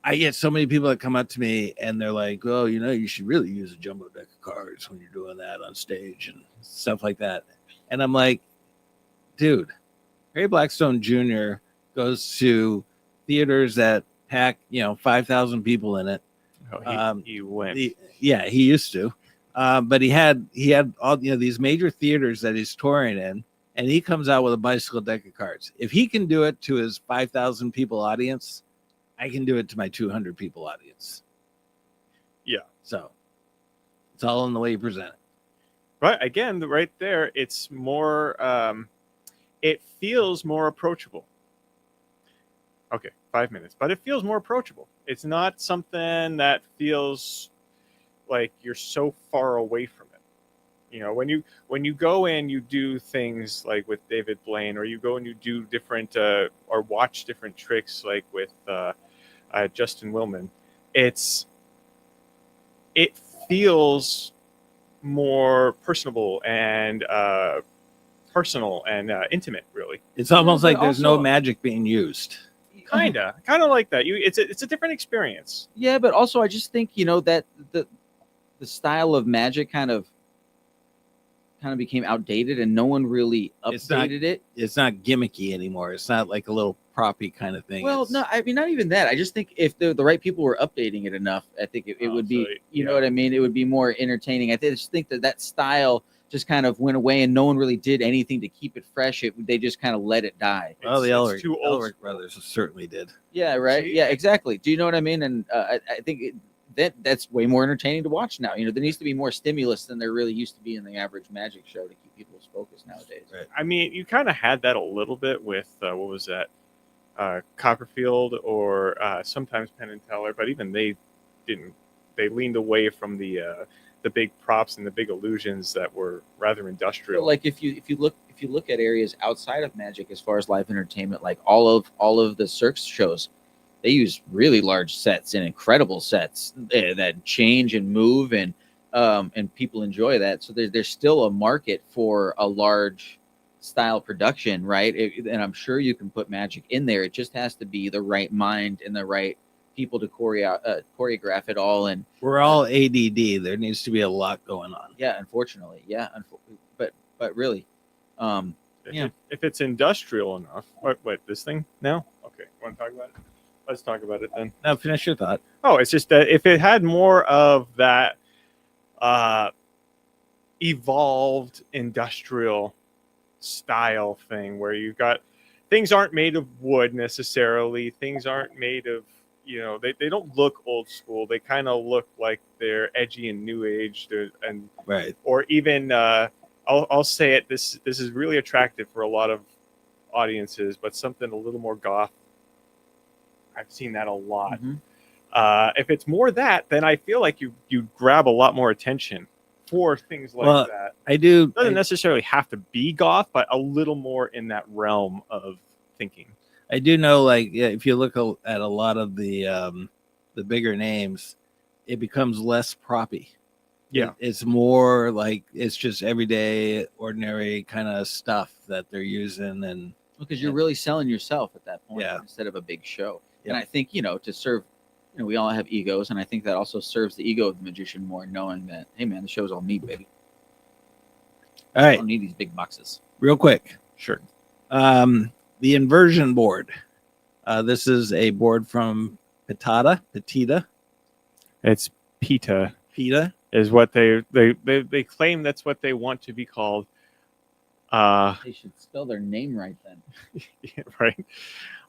I get so many people that come up to me and they're like, "Oh, you should really use a jumbo deck of cards when you're doing that on stage and stuff like that." And I'm like, dude, Harry Blackstone Jr. goes to theaters that pack, 5,000 people in it. He went. He used to. But he had all, these major theaters that he's touring in, and he comes out with a bicycle deck of cards. If he can do it to his 5,000 people audience, I can do it to my 200 people audience. Yeah. So it's all in the way you present it. But again, right there, it's more. It feels more approachable. Okay, 5 minutes, but it feels more approachable. It's not something that feels like you're so far away from it. You know, when you go in, you do things like with David Blaine, or you go and you do different or watch different tricks like with Justin Willman. It feels more personable and personal and intimate, really. It's almost but like there's no also- magic being used. Kind of like that. It's a different experience. Yeah, but also I just think that the style of magic kind of became outdated, and no one really It's not- updated it. It's not gimmicky anymore. It's not like a little proppy kind of thing. Well, It's- no, I mean not even that. I just think if the right people were updating it enough, I think it would be. So, You know yeah. what I mean? It would be more entertaining. I just think that style just kind of went away, and no one really did anything to keep it fresh. They just kind of let it die. well, the It's too old Elric school. brothers certainly did. Yeah, right. See, Yeah, exactly. Do you know what I mean? And I think that's way more entertaining to watch now. There needs to be more stimulus than there really used to be in the average magic show to keep people's focus nowadays. Right. I mean, you kind of had that a little bit with what was that, Copperfield, or sometimes Penn and Teller, but even they didn't. They leaned away from the big props and the big illusions that were rather industrial. Like if you look at areas outside of magic as far as live entertainment, like all of the Cirque shows, they use really large sets and incredible sets that change and move, and people enjoy that. So there's still a market for a large style production, right? And I'm sure you can put magic in there. It just has to be the right mind and the right people to choreograph it all. And We're all ADD. There needs to be a lot going on. yeah, unfortunately, but really, If it's industrial enough, what this thing now? Okay, want to talk about it? Let's talk about it then. Now, finish your thought. Oh, it's just that if it had more of that evolved industrial style thing, where you've got things aren't made of wood necessarily, things aren't made of, they don't look old school. They kind of look like they're edgy and new age, and Right. or even I'll say it. This is really attractive for a lot of audiences, but something a little more goth. I've seen that a lot. mhm. If it's more that, then I feel like you grab a lot more attention for things like Well, that. I do. It doesn't necessarily have to be goth, but a little more in that realm of thinking. I do know, like, yeah, if you look at a lot of the bigger names, it becomes less proppy. Yeah. It's more like it's just everyday, ordinary kind of stuff that they're using, and Because you're really selling yourself at that point Yeah. instead of a big show. Yep. And I think, to serve, we all have egos, and I think that also serves the ego of the magician more, knowing that, hey man, the show's all me, baby. all I right, don't need these big boxes. real quick. Sure. The inversion board. This is a board from Petita. It's PETA PETA. is what they claim that's what they want to be called. They should spell their name right then. Yeah, right.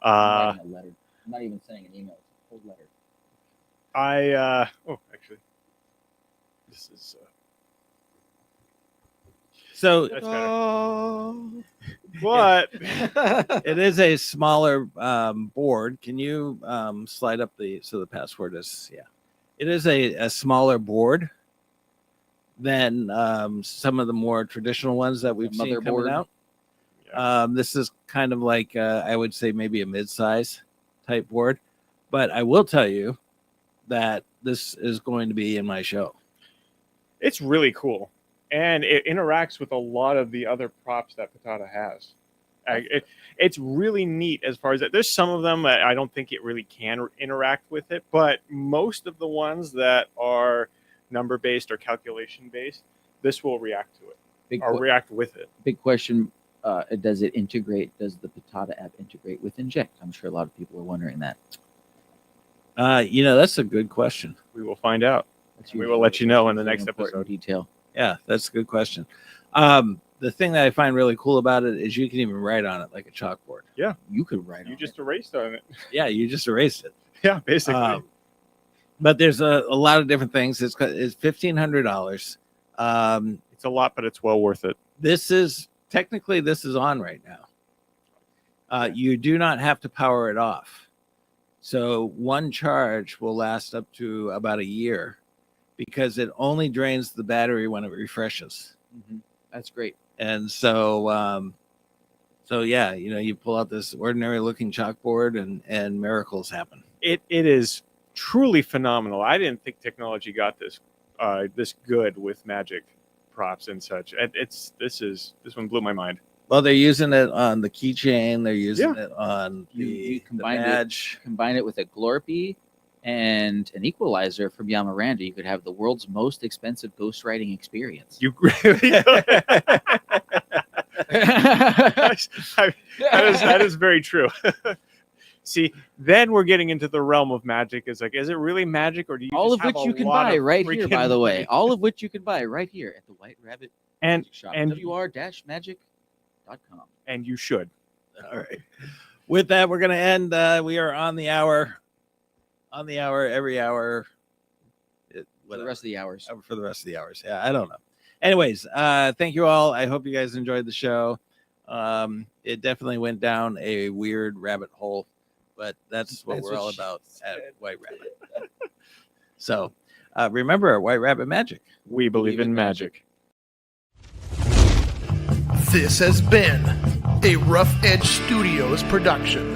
I'm writing a letter. I'm not even saying an email. It's a cold letter. Actually, this is So that's better. What? it is a smaller board. Can you slide up the password is It is a smaller board than some of the more traditional ones that we've seen coming motherboard. out. Yeah. This is kind of like I would say maybe a mid-size type board, but I will tell you that this is going to be in my show. It's really cool, and it interacts with a lot of the other props that Patata has. It's really neat as far as that. There's some of them that I don't think it really can interact with it, but most of the ones that are number based or calculation based, this will react to it Big, or react with it. big question. Does it integrate? Does the Patata app integrate with Inject? I'm sure a lot of people are wondering that. That's a good question. We will find out. That's We usually- will let you know in the usually next an important episode. Detail. Yeah, that's a good question. the thing that I find really cool about it is you can even write on it like a chalkboard. You could write on You it. just erased on it. Yeah, you just erased it. Yeah, basically. But there's a lot of different things. It's $1,500. It's a lot, but it's well worth it. This is on right now. You do not have to power it off. So one charge will last up to about a year because it only drains the battery when it refreshes. Mhm. That's great. And so, yeah, you pull out this ordinary looking chalkboard and miracles happen. It is truly phenomenal. I didn't think technology got this good with magic props and such. This one blew my mind. Well, they're using it on the keychain. They're using Yeah. it on You the combine badge. Combine it with a Glorpy and an equalizer from Yamaranda. You could have the world's most expensive ghostwriting experience. You really that is very true. See, then we're getting into the realm of magic. Is it really magic, or do you All just of have which a you can lot buy of right here, by freaking the way. money? All of which you can buy right here at the White Rabbit And Magic Shop. and- wr-magic.com. and you should. All right. With that, we're going to end. We are on the hour. On the hour, every hour. For the Whatever. rest of the hours. For the rest of the hours. Yeah, I don't know. Anyways, thank you all. I hope you guys enjoyed the show. It definitely went down a weird rabbit hole, but that's what we're all about at White Rabbit. So remember, White Rabbit Magic. We believe in magic. This has been a Rough Edge Studios production.